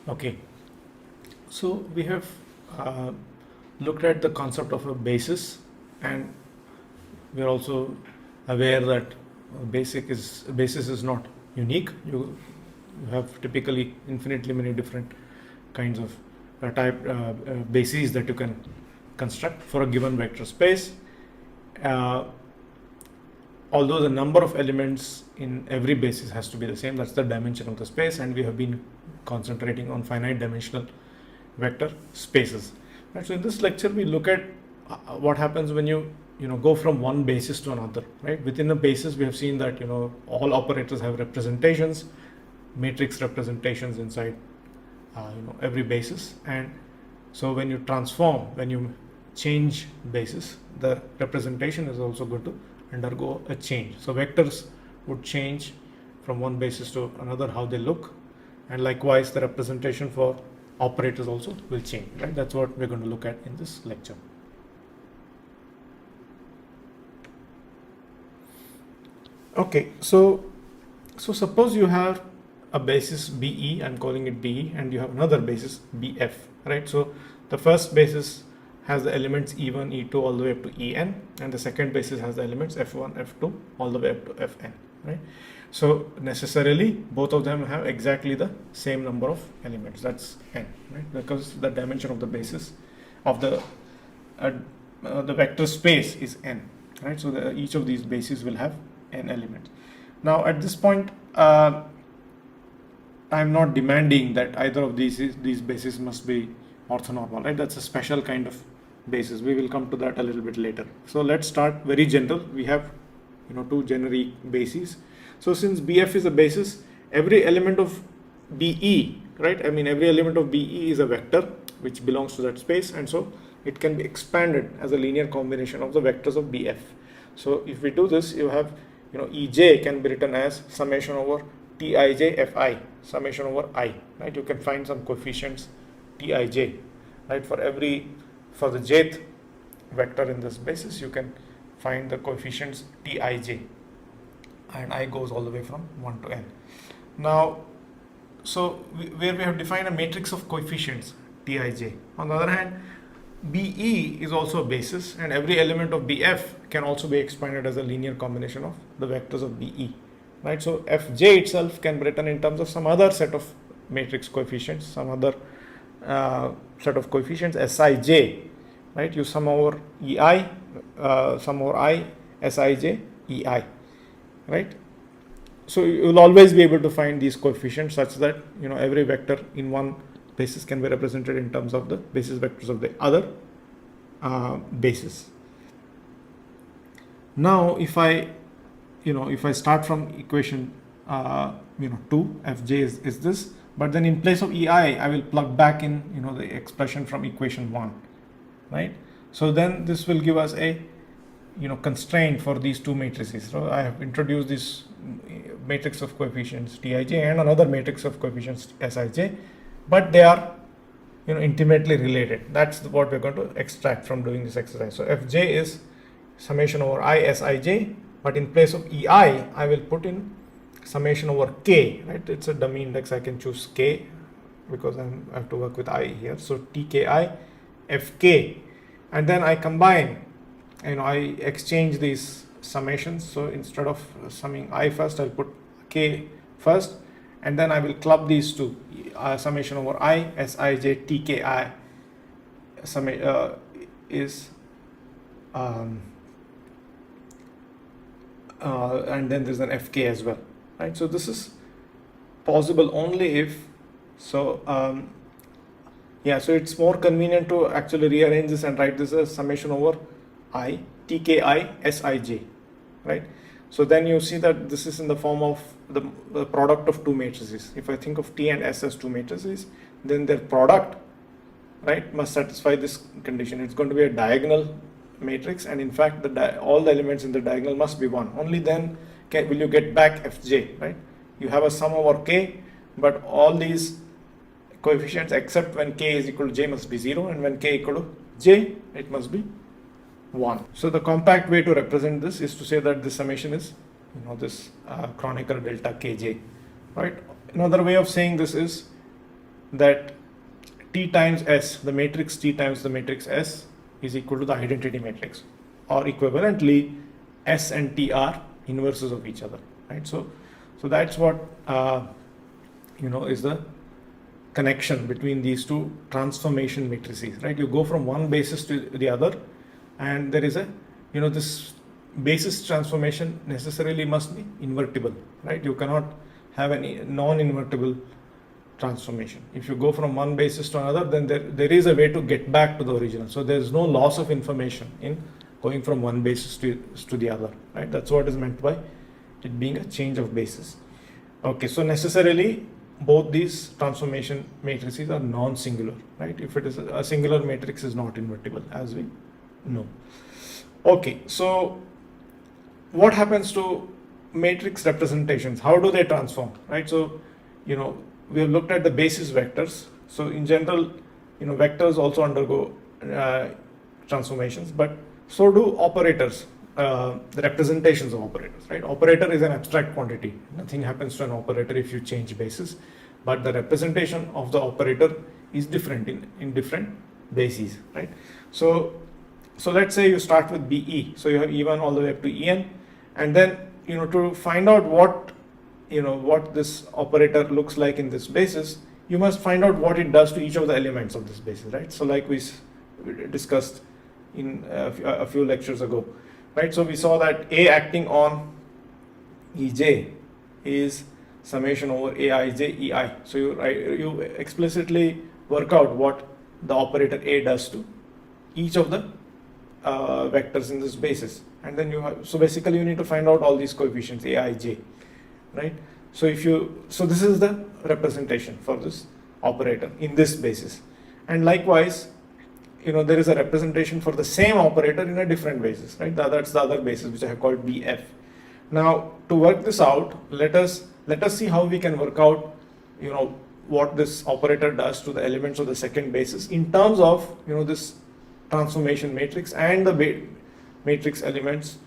Okay, so we have uh, looked at the concept of a basis, and we are also aware that basis is not unique. You have typically infinitely many different kinds of bases that you can construct for a given vector space. Uh, Although the number of elements in every basis has to be the same, that's the dimension of the space, and we have been concentrating on finite dimensional vector spaces. Right, so in this lecture we look at what happens when you go from one basis to another. Right, within a basis we have seen that all operators have representations, matrix representations inside every basis, and so when you change basis, the representation is also going to undergo a change. So vectors would change from one basis to another, how they look, and likewise the representation for operators also will change. Right, that's what we're going to look at in this lecture. Okay, so suppose you have a basis BE, I'm calling it BE, and you have another basis BF. Right, so the first basis has the elements E1, E2 all the way up to En, and the second basis has the elements F1, F2 all the way up to Fn. Right, so necessarily both of them have exactly the same number of elements, that's n, right, because the dimension of the basis of the vector space is n. Right, so each of these bases will have n elements. Now at this point I am not demanding that either of these bases must be orthonormal. Right, that's a special kind of basis. We will come to that a little bit later. So let's start very general. We have two generic bases. So since BF is a basis, every element of BE, right, I mean every element of BE is a vector which belongs to that space, and so it can be expanded as a linear combination of the vectors of BF. So if we do this, you have EJ can be written as summation over Tij Fi, summation over I. Right, you can find some coefficients Tij, right, for the jth vector in this basis you can find the coefficients Tij, and I goes all the way from 1 to n. Now, so where we have defined a matrix of coefficients Tij. On the other hand, BE is also a basis, and every element of BF can also be expanded as a linear combination of the vectors of BE. Right, so Fj itself can be written in terms of some other set of matrix coefficients, some other set of coefficients Sij. Right, you sum over Ei, sum over I, Sij, Ei. Right, so you will always be able to find these coefficients such that every vector in one basis can be represented in terms of the basis vectors of the other basis. Now if I start from equation 2, Fj is this, but then in place of Ei I will plug back in the expression from equation 1. Right, so then this will give us a constraint for these two matrices. So I have introduced this matrix of coefficients Tij and another matrix of coefficients Sij, but they are intimately related. That's what we're going to extract from doing this exercise. So Fj is summation over I Sij, but in place of Ei I will put in summation over k. Right, it's a dummy index, I can choose k because I have to work with I here. So Tki Fk, and then I combine, I exchange these summations. So instead of summing I first, I'll put k first, and then I will club these two, summation over I Sij Tki is and then there's an Fk as well. Right, so this is possible only if so so it's more convenient to actually rearrange this and write this as summation over I Tki Sij. Right, so then you see that this is in the form of the product of two matrices. If I think of T and S as two matrices, then their product, right, must satisfy this condition. It's going to be a diagonal matrix, and in fact all the elements in the diagonal must be 1. Only then will you get back Fj. Right, you have a sum over k, but all these coefficients except when k is equal to j must be 0, and when k equal to j it must be 1. So the compact way to represent this is to say that this summation is this Kronecker delta kj. Right, another way of saying this is that T times S, the matrix T times the matrix S is equal to the identity matrix, or equivalently S and T are inverses of each other, right? So that's what is the connection between these two transformation matrices, right? You go from one basis to the other, and there is a this basis transformation necessarily must be invertible, right? You cannot have any non-invertible transformation. If you go from one basis to another, then there is a way to get back to the original. So there is no loss of information in going from one basis to the other, right? That's what is meant by it being a change of basis. Okay, so necessarily both these transformation matrices are non-singular, right? If it is a singular matrix is not invertible, as we know. Okay, so what happens to matrix representations? How do they transform, right? So we have looked at the basis vectors. So in general, vectors also undergo transformations, but so do operators, the representations of operators, right? Operator is an abstract quantity. Nothing happens to an operator if you change basis, but the representation of the operator is different in different bases, right? So let's say you start with BE, so you have E1 all the way up to En, and then to find out what this operator looks like in this basis, you must find out what it does to each of the elements of this basis, right? So like we discussed in a few lectures ago, right? So we saw that A acting on Ej is summation over Aij Ei. So you explicitly work out what the operator A does to each of the vectors in this basis, and then so basically you need to find out all these coefficients Aij, right? So this is the representation for this operator in this basis, and likewise there is a representation for the same operator in a different basis, right? That's the other basis which I have called BF. Now to work this out, let us see how we can work out what this operator does to the elements of the second basis in terms of this transformation matrix and the matrix elements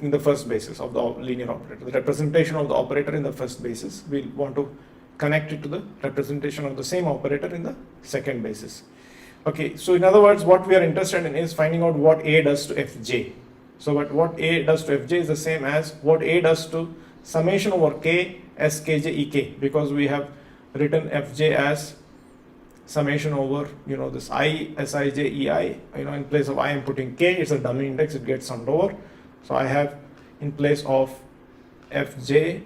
in the first basis of the linear operator. The representation of the operator in the first basis, we'll want to connect it to the representation of the same operator in the second basis. Okay, so in other words, what we are interested in is finding out what A does to Fj. So what A does to Fj is the same as what A does to summation over K Skj Ek, because we have written Fj as summation over this I Sij Ei. In place of I am putting K, it's a dummy index, it gets summed over. So I have in place of Fj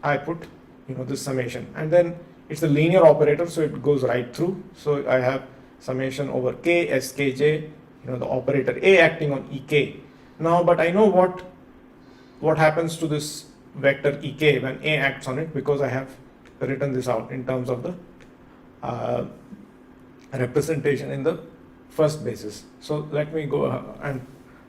I put this summation, and then it's a linear operator, so it goes right through. So I have summation over K Skj, the operator A acting on Ek. Now but I know what happens to this vector Ek when A acts on it, because I have written this out in terms of the representation in the first basis. So let me go and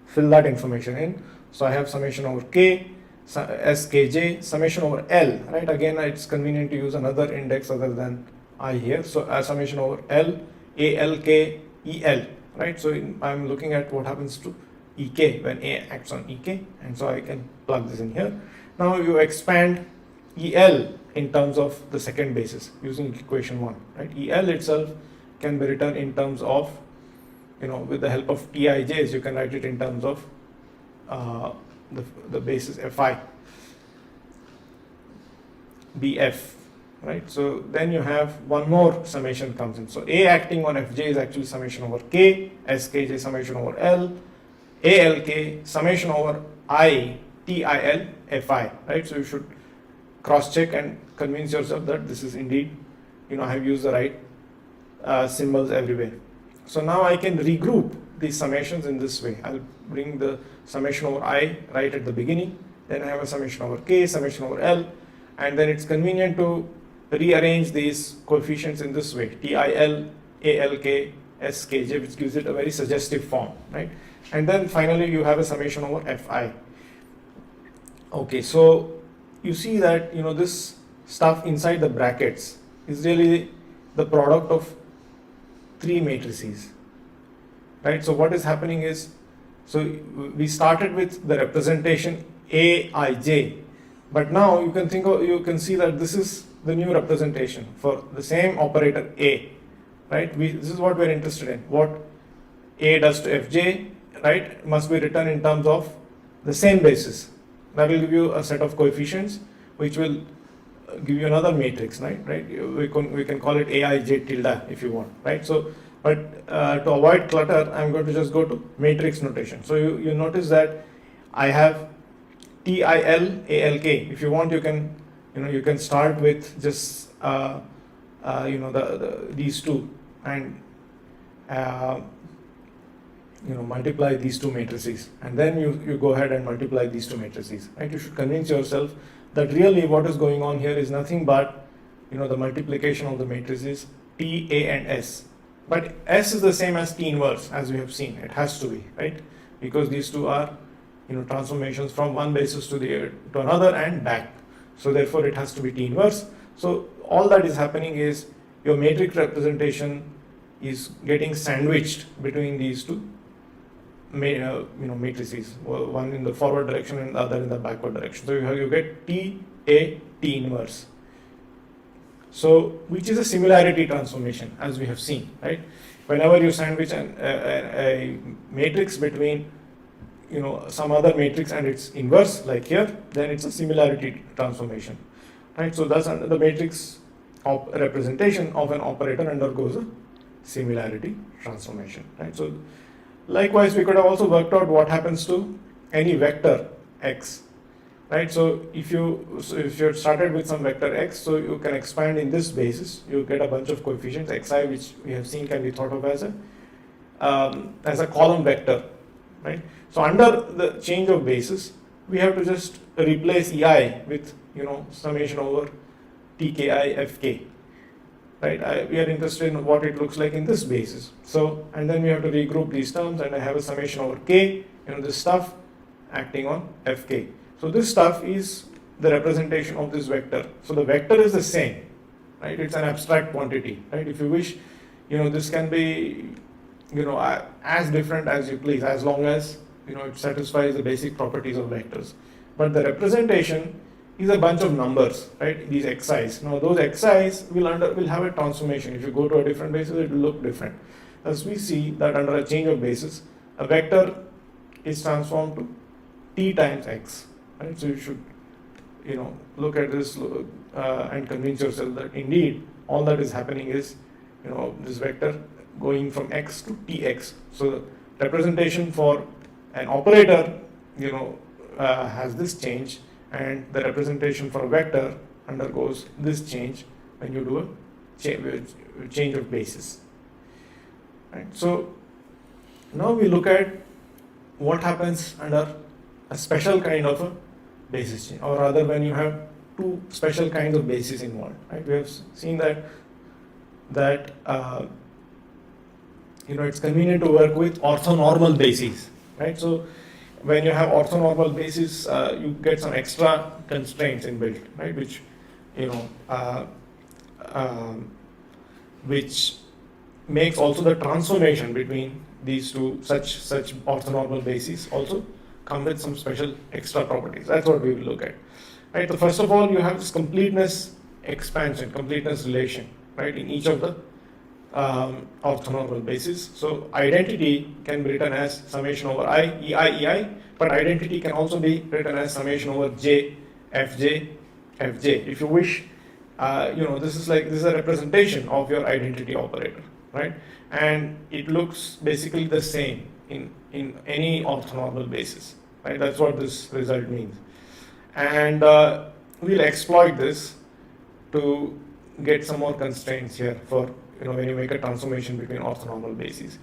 fill that information in. So I have summation over K Skj, summation over L, right? Again, it's convenient to use another index other than I here. So summation over L Alk El, right? So I'm looking at what happens to Ek when A acts on Ek, and so I can plug this in here. Now you expand El in terms of the second basis using equation 1, right? El itself can be written in terms of, with the help of Tij's, you can write it in terms of the basis Fi, Bf, right? So then you have one more summation comes in. So A acting on Fj is actually summation over K, Skj summation over L, Alk summation over I, Til, Fi, right? So you should cross check and convince yourself that this is indeed, I have used the right symbols everywhere. So now I can regroup these summations in this way. I'll bring the summation over I right at the beginning, then I have a summation over K, summation over L, and then it's convenient to rearrange these coefficients in this way, Til, Alk, Skj, which gives it a very suggestive form, right? And then finally you have a summation over Fi. Okay, so you see that this stuff inside the brackets is really the product of three matrices, right? So what is happening is, so we started with the representation Aij, but now you can see that this is the new representation for the same operator A, right? This is what we're interested in. What A does to Fj, right, must be written in terms of the same basis. That will give you a set of coefficients which will give you another matrix, right? We can call it Aij tilde if you want, right? So, but to avoid clutter, I'm going to just go to matrix notation. So you notice that I have TIL ALK. If you want, you can start with just these two and multiply these two matrices, and then you go ahead and multiply these two matrices, right? You should convince yourself that really what is going on here is nothing but the multiplication of the matrices T, A and S. But S is the same as T inverse, as we have seen. It has to be, right? Because these two are transformations from one basis to another and back. So therefore it has to be T inverse. So all that is happening is your matrix representation is getting sandwiched between these two matrices, one in the forward direction and the other in the backward direction. So you get T, A, T inverse. So which is a similarity transformation, as we have seen, right? Whenever you sandwich a matrix between some other matrix and its inverse, like here, then it's a similarity transformation, right? So thus the matrix representation of an operator undergoes a similarity transformation, right? So likewise, we could have also worked out what happens to any vector x, right? So if you started with some vector x, so you can expand in this basis, you get a bunch of coefficients xi, which we have seen can be thought of as a column vector, right? So under the change of basis, we have to just replace ei with summation over tki fk, right? We are interested in what it looks like in this basis. So, and then we have to regroup these terms, and I have a summation over k, this stuff acting on fk. So this stuff is the representation of this vector. So the vector is the same, right? It's an abstract quantity, right? If you wish, this can be, as different as you please, as long as, it satisfies the basic properties of vectors. But the representation is a bunch of numbers, right? These xi's. Now those xi's will have a transformation. If you go to a different basis, it will look different. Thus we see that under a change of basis, a vector is transformed to t times x, right? So you should, look at this and convince yourself that indeed all that is happening is, this vector going from x to tx. So the representation for an operator, has this change, and the representation for a vector undergoes this change when you do a change of basis, right? So now we look at what happens under a special kind of a basis change, or rather when you have two special kinds of bases involved, right? We have seen that it's convenient to work with orthonormal bases, right? So when you have orthonormal bases, you get some extra constraints inbuilt, right? Which makes also the transformation between these two such orthonormal bases also come with some special extra properties. That's what we will look at, right? So first of all, you have this completeness expansion, completeness relation, right, in each of the orthonormal bases. So identity can be written as summation over I, ei, but identity can also be written as summation over j, fj, if you wish. This is a representation of your identity operator, right? And it looks basically the same in any orthonormal basis, right? That's what this result means. And we'll exploit this to get some more constraints here for when you make a transformation between orthonormal bases.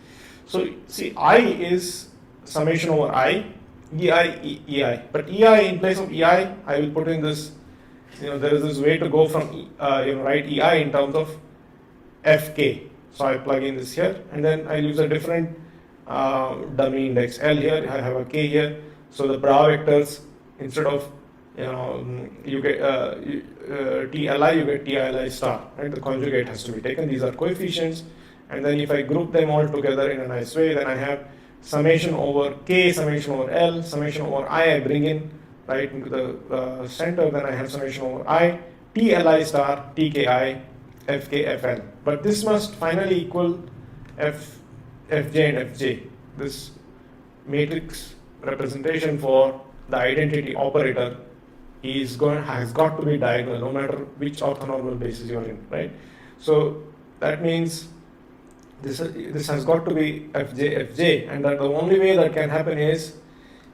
So see, I is summation over I, ei, but ei, in place of ei, I will put in this, there is this way to go from write ei in terms of fk. So I plug in this here, and then I use a different dummy index L here. I have a k here. So the bra vectors, instead of you get TLI, you get TLI star, right? The conjugate has to be taken. These are coefficients, and then if I group them all together in a nice way, then I have summation over k, summation over L, summation over I bring in right into the center. Then I have summation over I, TLI star TKI FKFL. But this must finally equal Fj and Fj. This matrix representation for the identity operator has got to be diagonal no matter which orthonormal basis you're in, right? So that means this has got to be Fj, and that the only way that can happen is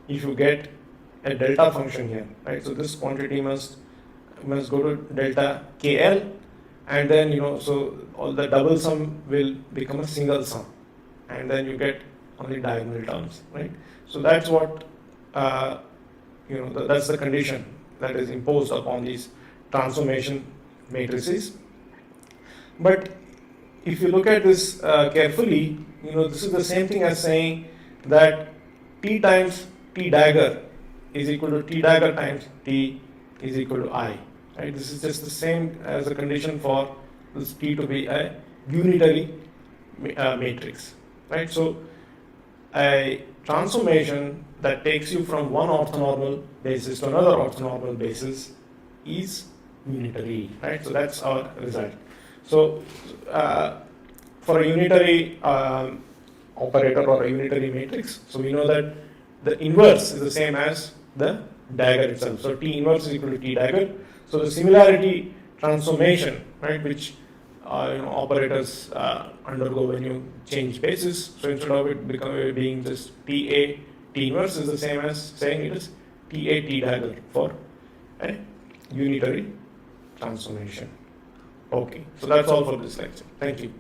if you get a delta function here, right? So this quantity must go to delta KL, and then so all the double sum will become a single sum, and then you get only diagonal terms, right? So that's what that's the condition that is imposed upon these transformation matrices. But if you look at this carefully, this is the same thing as saying that T times T dagger is equal to T dagger times T is equal to I, right? This is just the same as a condition for this T to be a unitary matrix, right? So a transformation that takes you from one orthonormal basis to another orthonormal basis is unitary, right? So that's our result. So for a unitary operator or a unitary matrix, so we know that the inverse is the same as the dagger itself. So T inverse is equal to T dagger. So the similarity transformation, right, which operators undergo when you change basis. So instead of it being just TA T inverse is the same as saying it is TA T dagger for a unitary transformation. Okay, so that's all for this lecture. Thank you.